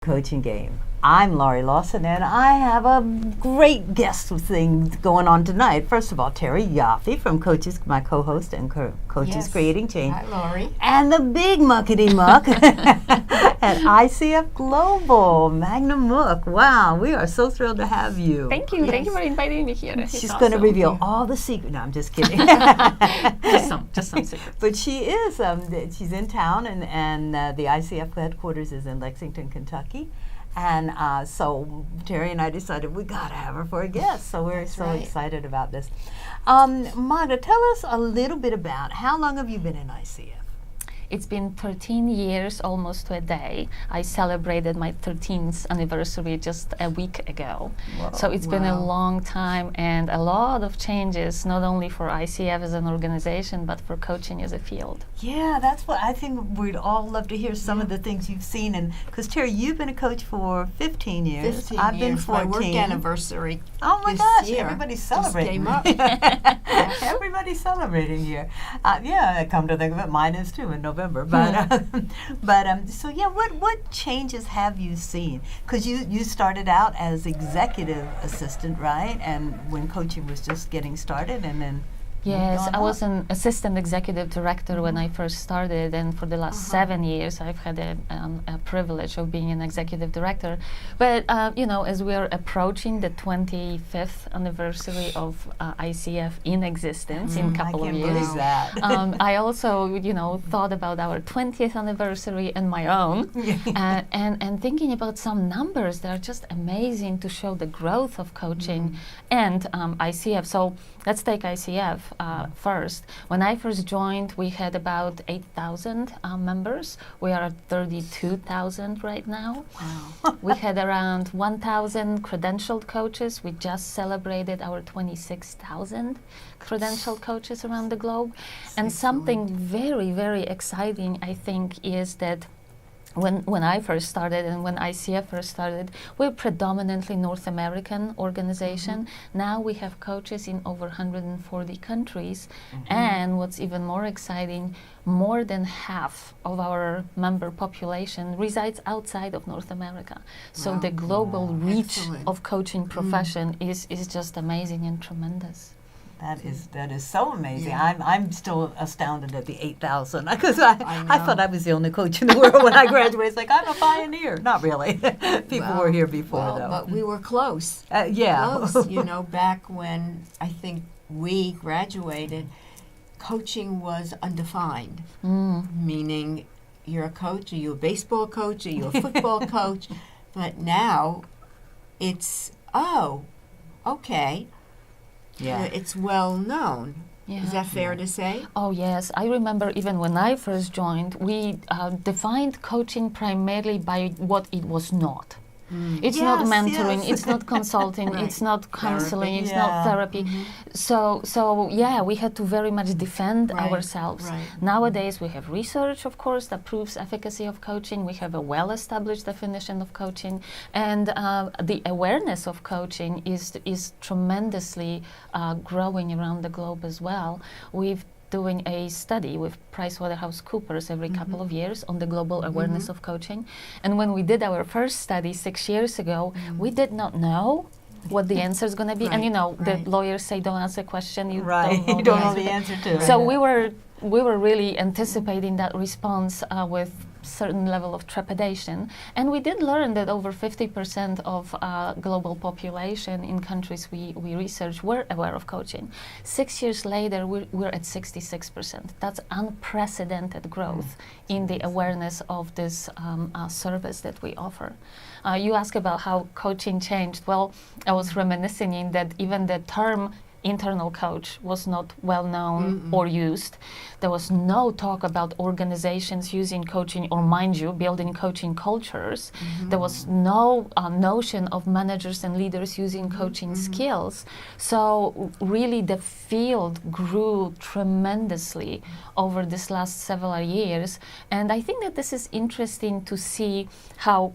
Coaching Game. I'm Laurie Lawson, and I have a great guest thing going on tonight. First of all, Terry Yoffe from Coaches, my co-host and Coaches Creating Change. Hi, Laurie. And the big muckety muck at ICF Global, Magda Mook. Wow, we are so thrilled to have you. Thank you. Thank you for inviting me here. She's going to reveal all the secrets. No, I'm just kidding. just some secrets. But she is. She's in town, and the ICF headquarters is in Lexington, Kentucky. And so Terry and I decided we got to have her for a guest. So we're excited about this. Magda, tell us a little bit about how long have you been in ICF? It's been 13 years, almost to a day. I celebrated my 13th anniversary just a week ago. Whoa. So it's been a long time and a lot of changes, not only for ICF as an organization, but for coaching as a field. Yeah, that's what I think we'd all love to hear some of the things you've seen. And because Terry, you've been a coach for 15 years. 15 I've years. been 14. My work anniversary. Oh my this gosh, year everybody's just celebrating. came up. Everybody's celebrating here. Yeah, come to think of it, mine is too in November. But so yeah, what changes have you seen? Because you started out as executive assistant, right? And when coaching was just getting started, and then Yes, I was an assistant executive director when I first started, and for the last 7 years I've had a privilege of being an executive director. But as we are approaching the 25th anniversary of ICF in existence in a couple of years, believe that. I also thought about our 20th anniversary and my own, and thinking about some numbers that are just amazing to show the growth of coaching and ICF. So let's take ICF. First, when I first joined, we had about 8,000 members. We are at 32,000 right now. Wow. We had around 1,000 credentialed coaches. We just celebrated our 26,000 credentialed coaches around the globe. And something very, very exciting, I think, is that when I first started and when ICF first started, we're predominantly North American organization. Now we have coaches in over 140 countries. And what's even more exciting, more than half of our member population resides outside of North America. So the global reach of coaching profession is just amazing and tremendous. That is so amazing. Yeah. I'm still astounded at the 8,000 because I thought I was the only coach in the world when I graduated. It's like I'm a pioneer. Not really. People were here before though. But we were close. Yeah. Close. Back when I think we graduated, coaching was undefined. Meaning you're a coach, are you a baseball coach, are you a football coach? But now it's okay. Yeah. It's well known. Yeah. Is that fair to say? Oh, yes. I remember even when I first joined, we defined coaching primarily by what it was not. It's not mentoring, it's not consulting, it's not counseling, it's not therapy. So we had to very much defend ourselves. Nowadays we have research, of course, that proves efficacy of coaching. We have a well-established definition of coaching, and the awareness of coaching is tremendously growing around the globe as well. We've doing a study with PricewaterhouseCoopers every couple of years on the global awareness of coaching. And when we did our first study 6 years ago, we did not know what the answer is going to be. And the lawyers say don't answer a question you don't know the answer to. So we were really anticipating that response with certain level of trepidation, and we did learn that over 50% of global population in countries we researched were aware of coaching. 6 years later, we're at 66%. That's unprecedented growth in the awareness of this service that we offer. You ask about how coaching changed. Well, I was reminiscing in that even the term internal coach was not well known or used. There was no talk about organizations using coaching, or mind you, building coaching cultures. There was no notion of managers and leaders using coaching skills. So really the field grew tremendously over this last several years. And I think that this is interesting to see how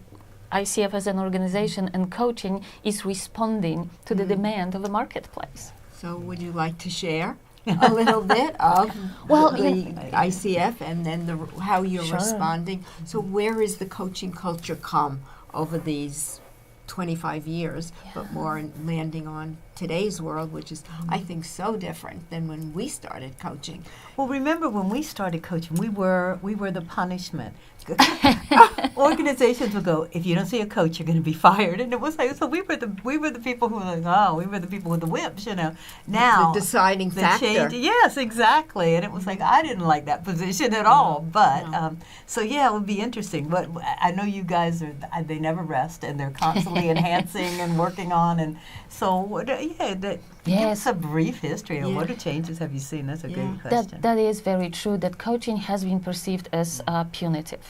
ICF as an organization and coaching is responding to the demand of the marketplace. So would you like to share a little bit of the ICF and then how you're responding? So where is the coaching culture come over these 25 years, but more landing on today's world, which is, I think, so different than when we started coaching. Well, remember when we started coaching, we were the punishment. Organizations would go, if you don't see a coach, you're going to be fired, and it was like, so we were the people who were like, oh, we were the people with the whips, Now the deciding factor. Change, yes, exactly, and it was like I didn't like that position at all. But so yeah, it would be interesting. But I know you guys they never rest, and they're constantly enhancing and working on, and so give us a brief history of what changes have you seen? That's a great question. That is very true. That coaching has been perceived as punitive.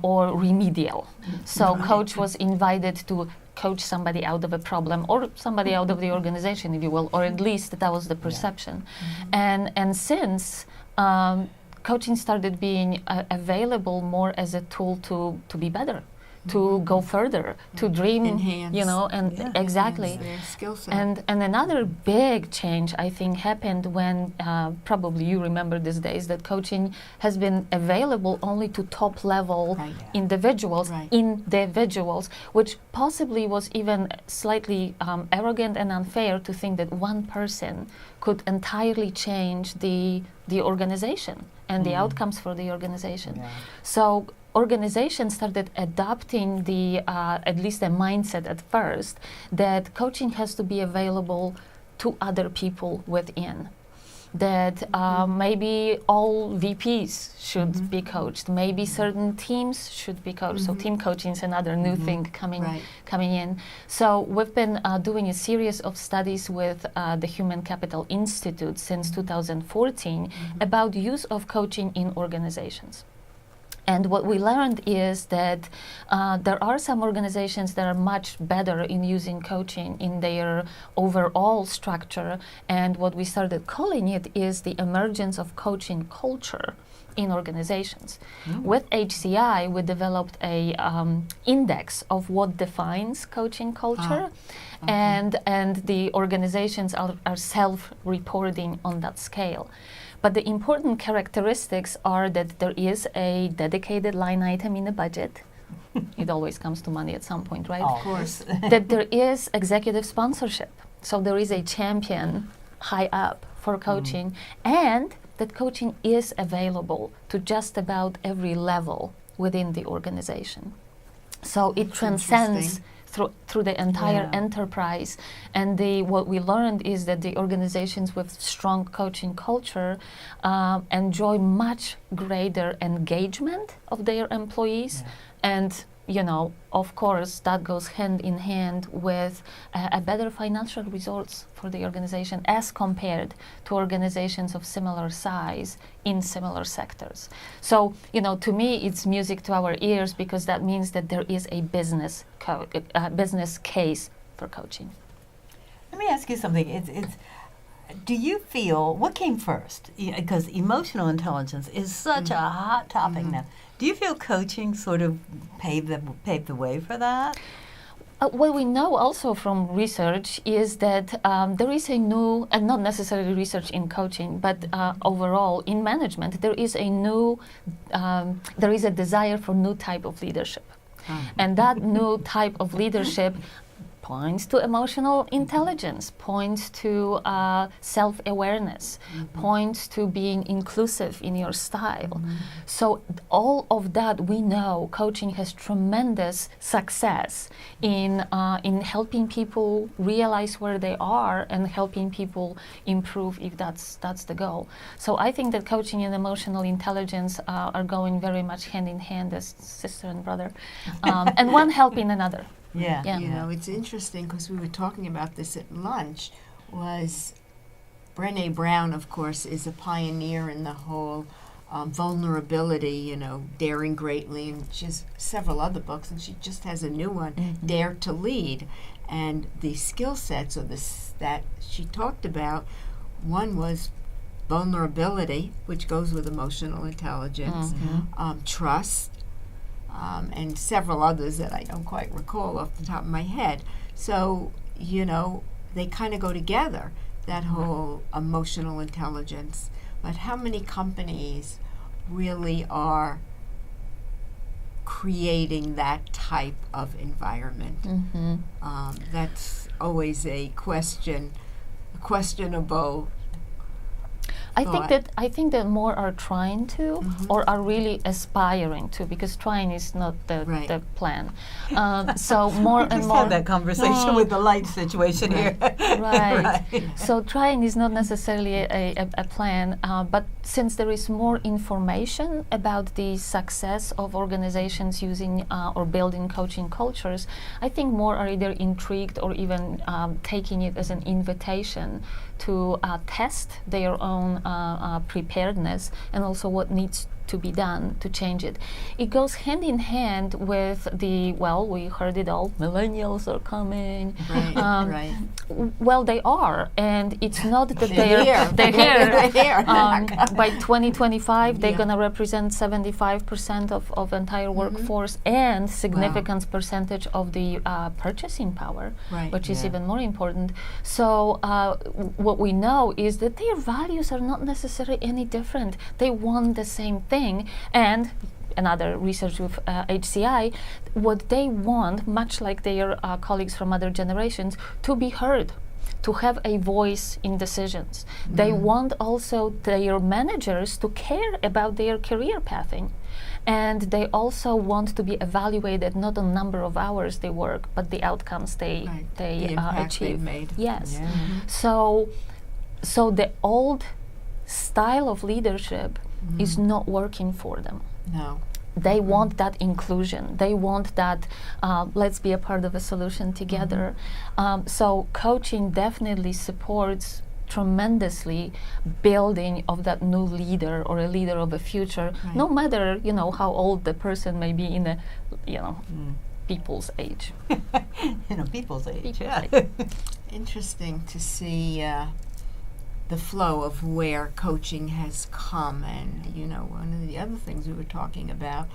Or remedial. So coach was invited to coach somebody out of a problem or somebody out of the organization, if you will, or at least that was the perception. And since coaching started being available more as a tool to be better, to go further, to dream, enhance, exactly. Their skill set. And another big change, I think, happened when probably you remember these days that coaching has been available only to top level individuals, which possibly was even slightly arrogant and unfair to think that one person could entirely change the organization and the outcomes for the organization. So organizations started adopting the at least a mindset at first that coaching has to be available to other people within. That maybe all VPs should be coached. Maybe certain teams should be coached. So team coaching is another new thing coming in. So we've been doing a series of studies with the Human Capital Institute since 2014 about use of coaching in organizations. And what we learned is that there are some organizations that are much better in using coaching in their overall structure. And what we started calling it is the emergence of coaching culture in organizations. With HCI, we developed a index of what defines coaching culture. And the organizations are self-reporting on that scale. But the important characteristics are that there is a dedicated line item in the budget. It always comes to money at some point, right? Of course. That there is executive sponsorship. So there is a champion high up for coaching, and that coaching is available to just about every level within the organization. So it transcends through the entire enterprise. And what we learned is that the organizations with strong coaching culture enjoy much greater engagement of their employees. And, of course, that goes hand in hand with a better financial results for the organization as compared to organizations of similar size in similar sectors. So, to me, it's music to our ears because that means that there is a business case for coaching. Let me ask you something. Do you feel, what came first? Because emotional intelligence is such a hot topic now. Do you feel coaching sort of paved the way for that? What we know also from research is that there is a new, and not necessarily research in coaching, but overall in management, there is a desire for new type of leadership. And that new type of leadership points to emotional intelligence, points to self-awareness, points to being inclusive in your style. So all of that, we know coaching has tremendous success in helping people realize where they are and helping people improve if that's the goal. So I think that coaching and emotional intelligence are going very much hand in hand as sister and brother, and one helping another. Yeah. It's interesting because we were talking about this at lunch. Brené Brown, of course, is a pioneer in the whole vulnerability, Daring Greatly, and she has several other books, and she just has a new one, Dare to Lead. And the skill sets that she talked about, one was vulnerability, which goes with emotional intelligence, trust, and several others that I don't quite recall off the top of my head. So, they kind of go together, that whole emotional intelligence. But how many companies really are creating that type of environment. That's always a questionable I think that more are trying to or are really aspiring to, because trying is not the plan. So more and just more had that conversation with the light situation here. Right. So trying is not necessarily a plan, but since there is more information about the success of organizations using or building coaching cultures, I think more are either intrigued or even taking it as an invitation to test their own preparedness and also what needs to be done to change it. It goes hand in hand with we heard it all, millennials are coming. Right. Well, they are, and it's not that They're here. By 2025, they're going to represent 75% of entire workforce and significant percentage of the purchasing power, which is even more important. So what we know is that their values are not necessarily any different. They want the same thing, and another research with HCI, what they want, much like their colleagues from other generations, to be heard, to have a voice in decisions. They want also their managers to care about their career pathing. And they also want to be evaluated not on number of hours they work, but the outcomes they the impact achieve. they've made. Yes. So the old style of leadership is not working for them. No. They want that inclusion. They want that, let's be a part of a solution together. So coaching definitely supports tremendously building of that new leader or a leader of the future, no matter, how old the person may be in people's age. People's age, Interesting to see the flow of where coaching has come. And, one of the other things we were talking about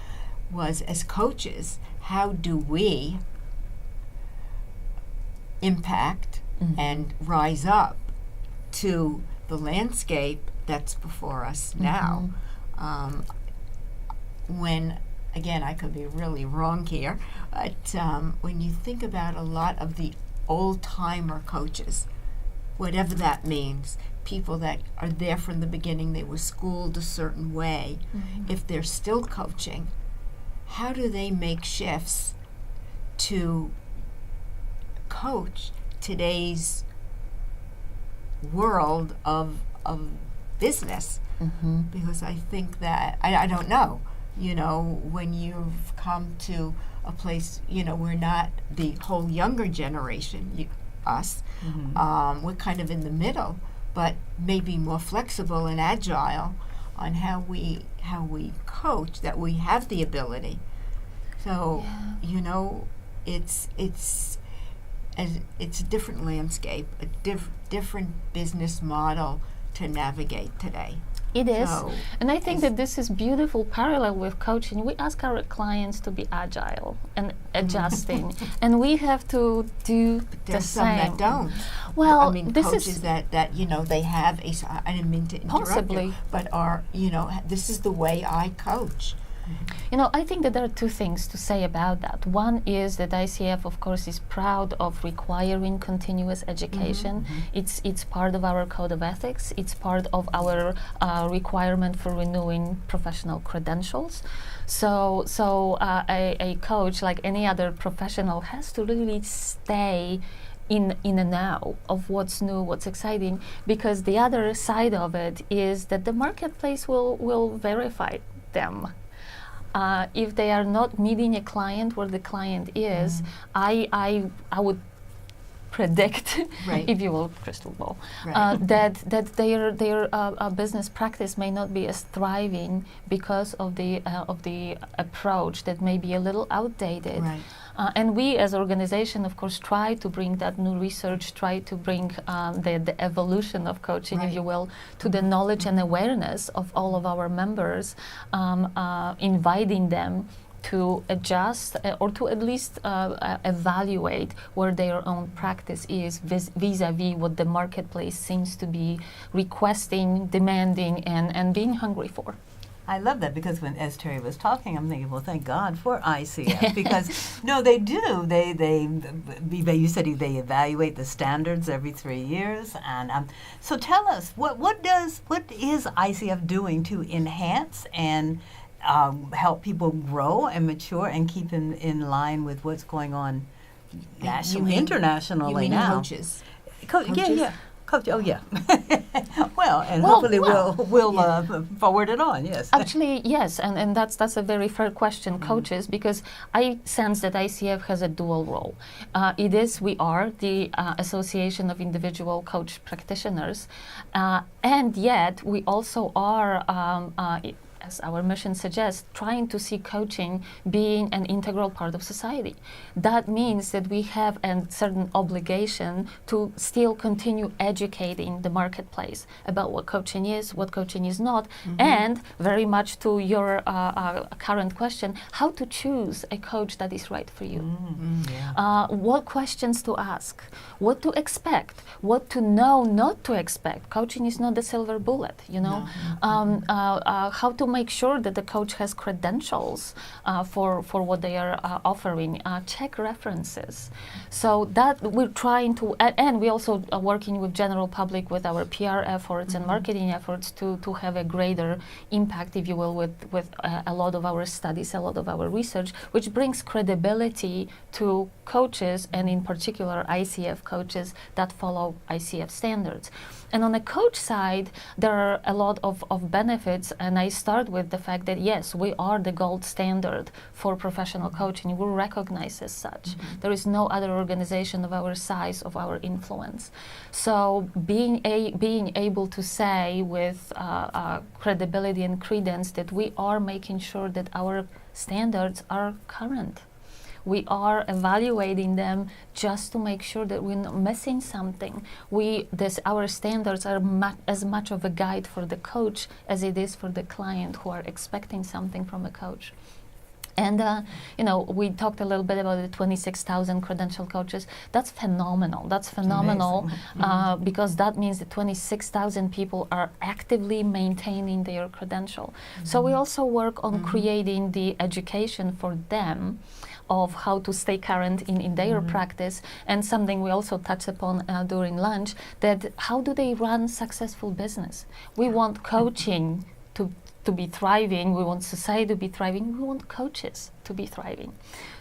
was, as coaches, how do we impact and rise up to the landscape that's before us now? When, again, I could be really wrong here, but when you think about a lot of the old-timer coaches, whatever that means, people that are there from the beginning, they were schooled a certain way. If they're still coaching, how do they make shifts to coach today's world of business? Because I think that, I don't know, when you've come to a place, we're not the whole younger generation, us, we're kind of in the middle, but maybe more flexible and agile on how we coach, that we have the ability. So, it's a different landscape, a different business model to navigate today. It is, and I think that this is beautiful parallel with coaching. We ask our clients to be agile and adjusting, and we have to do the same. Some that don't. Well, this coaches that they have I didn't mean to interrupt possibly you, but are this is the way I coach. I think that there are two things to say about that. One is that ICF, of course, is proud of requiring continuous education. It's part of our code of ethics. It's part of our requirement for renewing professional credentials. So a coach, like any other professional, has to really stay in the now of what's new, what's exciting, because the other side of it is that the marketplace will verify them. If they are not meeting a client where the client is, I would predict, if you will, crystal ball, that their business practice may not be as thriving because of the approach that may be a little outdated. And we as an organization, of course, try to bring that new research, try to bring the evolution of coaching, if you will, to the knowledge and awareness of all of our members, inviting them to adjust or to at least evaluate where their own practice is vis-a-vis what the marketplace seems to be requesting, demanding, and being hungry for. I love that because as Terry was talking, I'm thinking, well, thank God for ICF because no, they do. You said they evaluate the standards every 3 years, and so tell us what is ICF doing to enhance and help people grow and mature and keep in line with what's going on nationally, internationally you mean now. Coaches. Coaches? Yeah. Coach, oh yeah. Hopefully we'll forward it on. Yes. Actually, yes, and that's a very fair question, coaches, because I sense that ICF has a dual role. We are the Association of Individual Coach Practitioners, and yet we also are. As our mission suggests, trying to see coaching being an integral part of society. That means that we have a certain obligation to still continue educating the marketplace about what coaching is not, and very much to your current question, how to choose a coach that is right for you. What questions to ask, what to expect, what to know not to expect. Coaching is not the silver bullet, how to make sure that the coach has credentials for what they are offering. Check references. So that we're trying to, and we also are working with general public with our PR efforts and marketing efforts to have a greater impact, if you will, with a lot of our studies, a lot of our research, which brings credibility to coaches, and in particular ICF coaches that follow ICF standards. And on the coach side, there are a lot of benefits, and I start with the fact that yes, we are the gold standard for professional coaching. We're recognized as such. There is no other organization of our size, of our influence. So being able to say with credibility and credence that we are making sure that our standards are current. We are evaluating them just to make sure that we're not missing something. Our standards are as much of a guide for the coach as it is for the client who are expecting something from a coach. And, we talked a little bit about the 26,000 credential coaches. That's phenomenal. Because that means that 26,000 people are actively maintaining their credential. So we also work on creating the education for them of how to stay current in their practice, and something we also touched upon during lunch, that how do they run successful business? We want coaching to be thriving, we want society to be thriving, we want coaches to be thriving.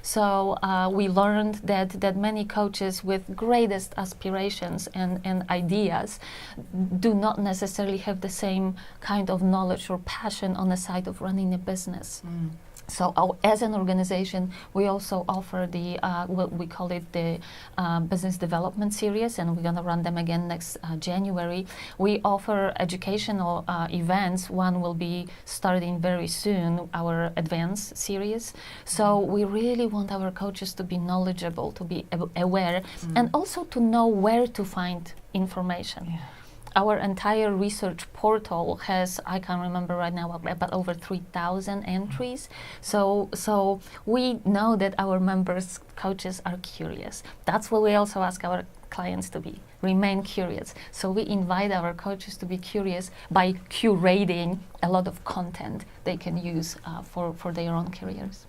So we learned that many coaches with greatest aspirations and ideas do not necessarily have the same kind of knowledge or passion on the side of running a business. So as an organization, we also offer the, what we call it the Business Development Series, and we're going to run them again next January. We offer educational events. One will be starting very soon, our Advanced Series. So we really want our coaches to be knowledgeable, to be aware, and also to know where to find information. Yeah. Our entire research portal has, I can't remember right now, about over 3,000 entries. So we know that our members, coaches, are curious. That's what we also ask our clients to be, remain curious. So we invite our coaches to be curious by curating a lot of content they can use for their own careers.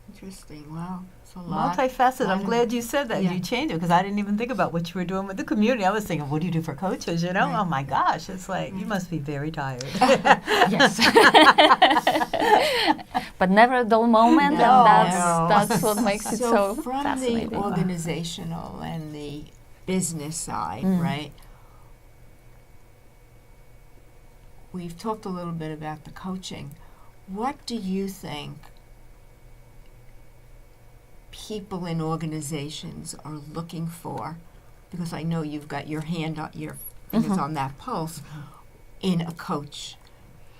Interesting. Wow. It's a lot. Multifaceted. I'm glad you said that. Yeah. You changed it because I didn't even think about what you were doing with the community. I was thinking, what do you do for coaches? Right. Oh my gosh. It's like, you must be very tired. Yes. But never a dull moment. No, and that's what makes it so fascinating. From the organizational and the business side, right? We've talked a little bit about the coaching. What do you think people in organizations are looking for? Because I know you've got your hand on your fingers on that pulse in a coach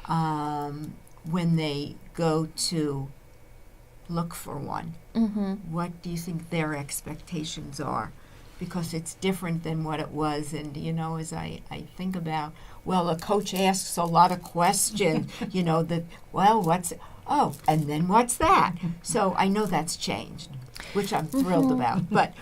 when they go to look for one. What do you think their expectations are? Because it's different than what it was. And as I think about, a coach asks a lot of questions, and then what's that? So I know that's changed, which I'm thrilled about. But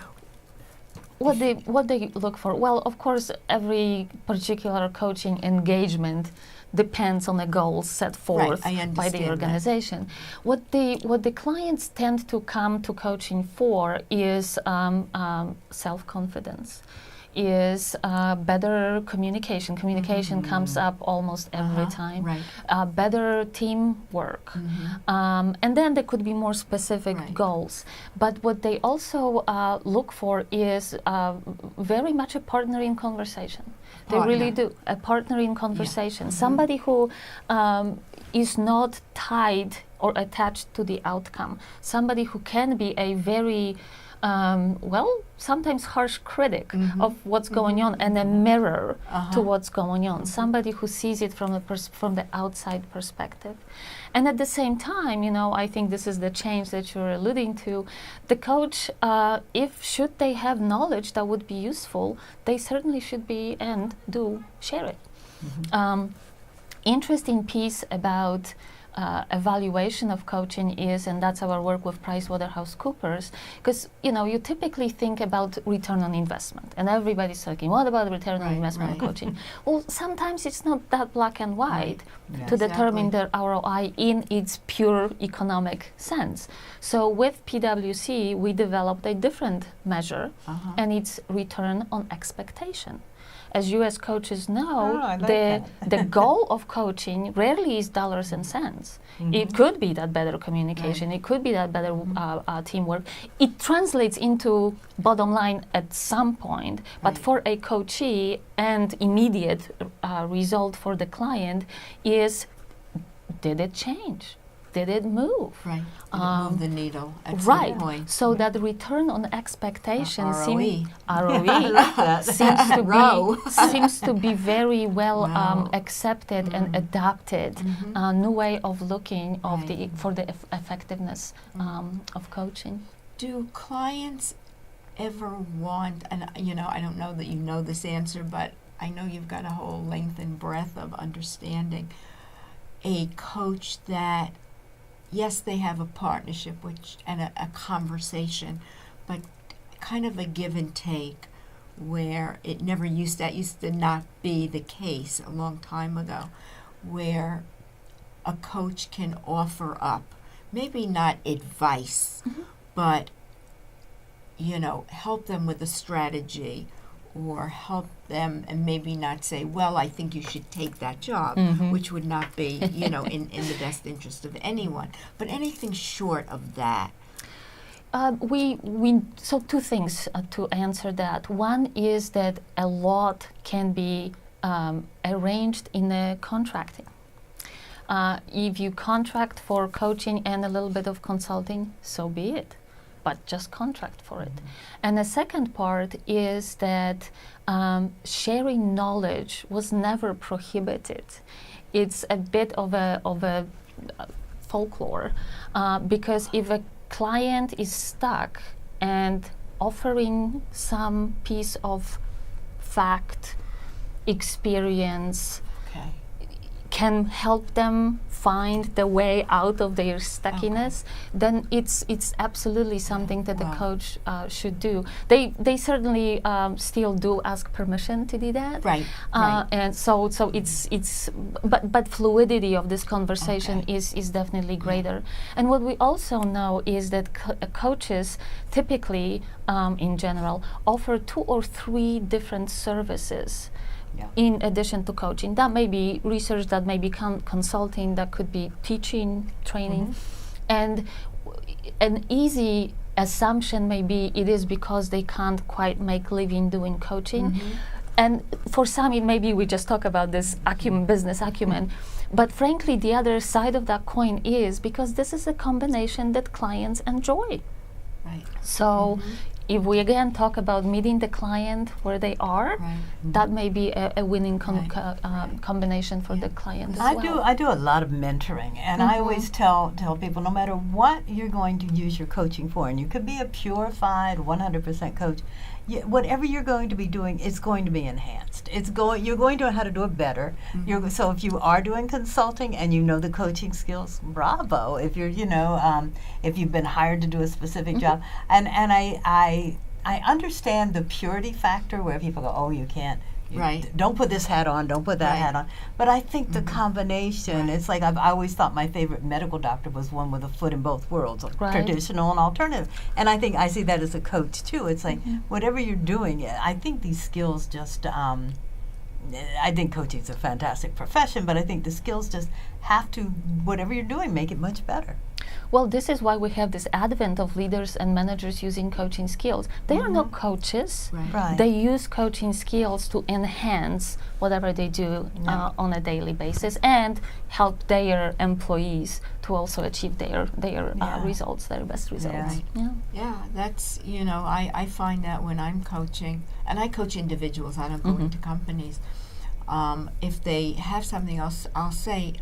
what they look for? Well, of course, every particular coaching engagement depends on the goals set forth by the organization. What the clients tend to come to coaching for is self-confidence, is better communication. Communication comes up almost every time. Better teamwork. And then there could be more specific goals. But what they also look for is very much a partnering conversation. They really do. A partnering conversation. Somebody who is not tied or attached to the outcome. Somebody who can be a very sometimes harsh critic of what's going on and a mirror to what's going on. Somebody who sees it from the outside perspective. And at the same time, I think this is the change that you're alluding to. The coach, should they have knowledge that would be useful, they certainly should be and do share it. Interesting piece about evaluation of coaching is, and that's our work with PricewaterhouseCoopers, because you typically think about return on investment, and everybody's talking, what about return on investment of coaching? Well, sometimes it's not that black and white to determine the ROI in its pure economic sense. So with PwC, we developed a different measure, and it's return on expectation. As you as coaches know, the goal of coaching rarely is dollars and cents. It could be that better communication. It could be that better teamwork. It translates into bottom line at some point. But for a coachee, and immediate result for the client is, did it change? Did it move? Did it move the needle at some point? So that return on expectation ROE seems to be very well accepted and adapted. New way of looking for the effectiveness of coaching. Do clients ever want, and I don't know that you know this answer, but I know you've got a whole length and breadth of understanding, a coach that, yes, they have a partnership and a conversation, but kind of a give and take, where it never used to not be the case a long time ago, where a coach can offer up, maybe not advice, but help them with a strategy, or help them and maybe not say, well, I think you should take that job, which would not be, in the best interest of anyone. But anything short of that. So two things to answer that. One is that a lot can be arranged in the contracting. If you contract for coaching and a little bit of consulting, so be it. But just contract for it. And the second part is that sharing knowledge was never prohibited. It's a bit of a folklore, because if a client is stuck and offering some piece of fact, experience, can help them find the way out of their stuckiness, then it's absolutely something that the coach should do. They certainly still do ask permission to do that, and so it's but fluidity of this conversation is definitely greater. And what we also know is that coaches typically, in general, offer 2 or 3 different services. In addition to coaching. That may be research, that may be consulting, that could be teaching, training. And an easy assumption may be it is because they can't quite make living doing coaching. And for some, it may be we just talk about this business acumen. But frankly, the other side of that coin is because this is a combination that clients enjoy. So if we again talk about meeting the client where they are, that may be a winning combination for the client as well. I do a lot of mentoring, and I always tell people, no matter what you're going to use your coaching for, and you could be a purified 100% coach, whatever you're going to be doing, it's going to be enhanced. You're going to know how to do it better. So if you are doing consulting and you know the coaching skills, bravo. If you're, if you've been hired to do a specific job, and I I understand the purity factor where people go, oh, you can't. Right. Don't put this hat on, don't put that Right. hat on. But I think the combination, Right. it's like I always thought my favorite medical doctor was one with a foot in both worlds, like Right. traditional and alternative. And I think I see that as a coach too. It's like whatever you're doing, I think these skills just, I think coaching is a fantastic profession, but I think the skills just have to, whatever you're doing, make it much better. Well, this is why we have this advent of leaders and managers using coaching skills. They are not coaches. Right. Right. They use coaching skills to enhance whatever they do on a daily basis and help their employees to also achieve their results, their best results. Yeah. Yeah, that's, I find that when I'm coaching, and I coach individuals, I don't go into companies, if they have something else, I'll say,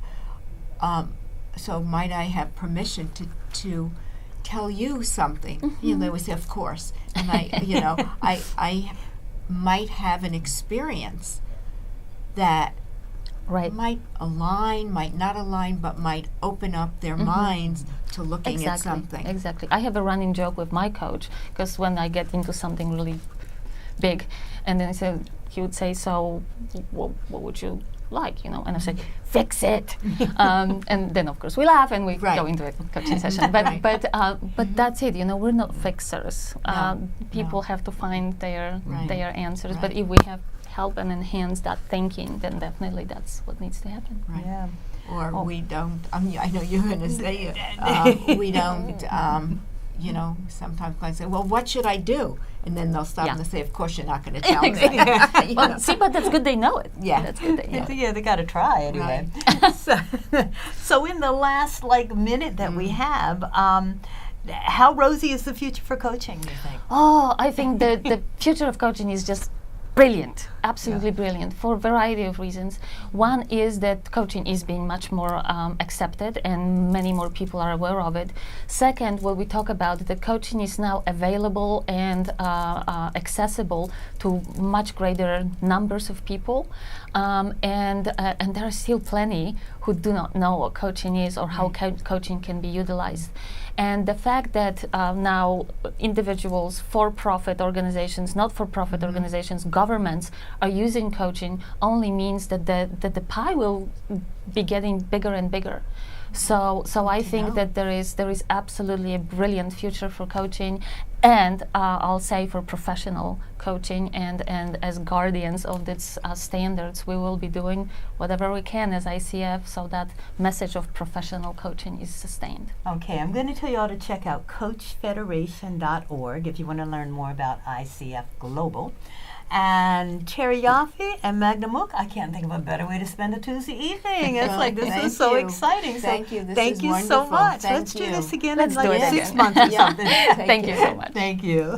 so might I have permission to tell you something? They would say, of course. And I might have an experience that might align, might not align, but might open up their minds to looking at something. Exactly. I have a running joke with my coach, because when I get into something really big, and then he would say, so what would you like, and I say, fix it. And then of course we laugh and we go into a coaching session. But that's it. We're not fixers. People have to find their answers. But if we have help and enhance that thinking, then definitely that's what needs to happen. Right. Yeah. Or we don't. I know you're going to say it. We don't. Sometimes clients say, "Well, what should I do?" And then they'll stop and they'll say, "Of course, you're not going to tell me." Well, see, but that's good they know it. Yeah. That's good they know it. Yeah, they got to try anyway. So in the last minute that we have, how rosy is the future for coaching, you think? Oh, I think the future of coaching is just brilliant, absolutely brilliant, for a variety of reasons. One is that coaching is being much more accepted and many more people are aware of it. Second, what we talk about, that coaching is now available and accessible to much greater numbers of people. And there are still plenty who do not know what coaching is or how coaching can be utilized. And the fact that now individuals, for-profit organizations, not-for-profit organizations, governments are using coaching only means that the pie will be getting bigger and bigger. So I think that there is absolutely a brilliant future for coaching, and I'll say for professional coaching, and as guardians of these standards, we will be doing whatever we can as ICF so that message of professional coaching is sustained. Okay, I'm going to tell you all to check out coachfederation.org if you want to learn more about ICF Global. And Cherry Yoffe and Magda Mook, I can't think of a better way to spend a Tuesday evening. It's like, this is so exciting. Thank you. Thank you so much. Let's do this again in Let's do it 6 again. months or something. Thank you so much. Thank you.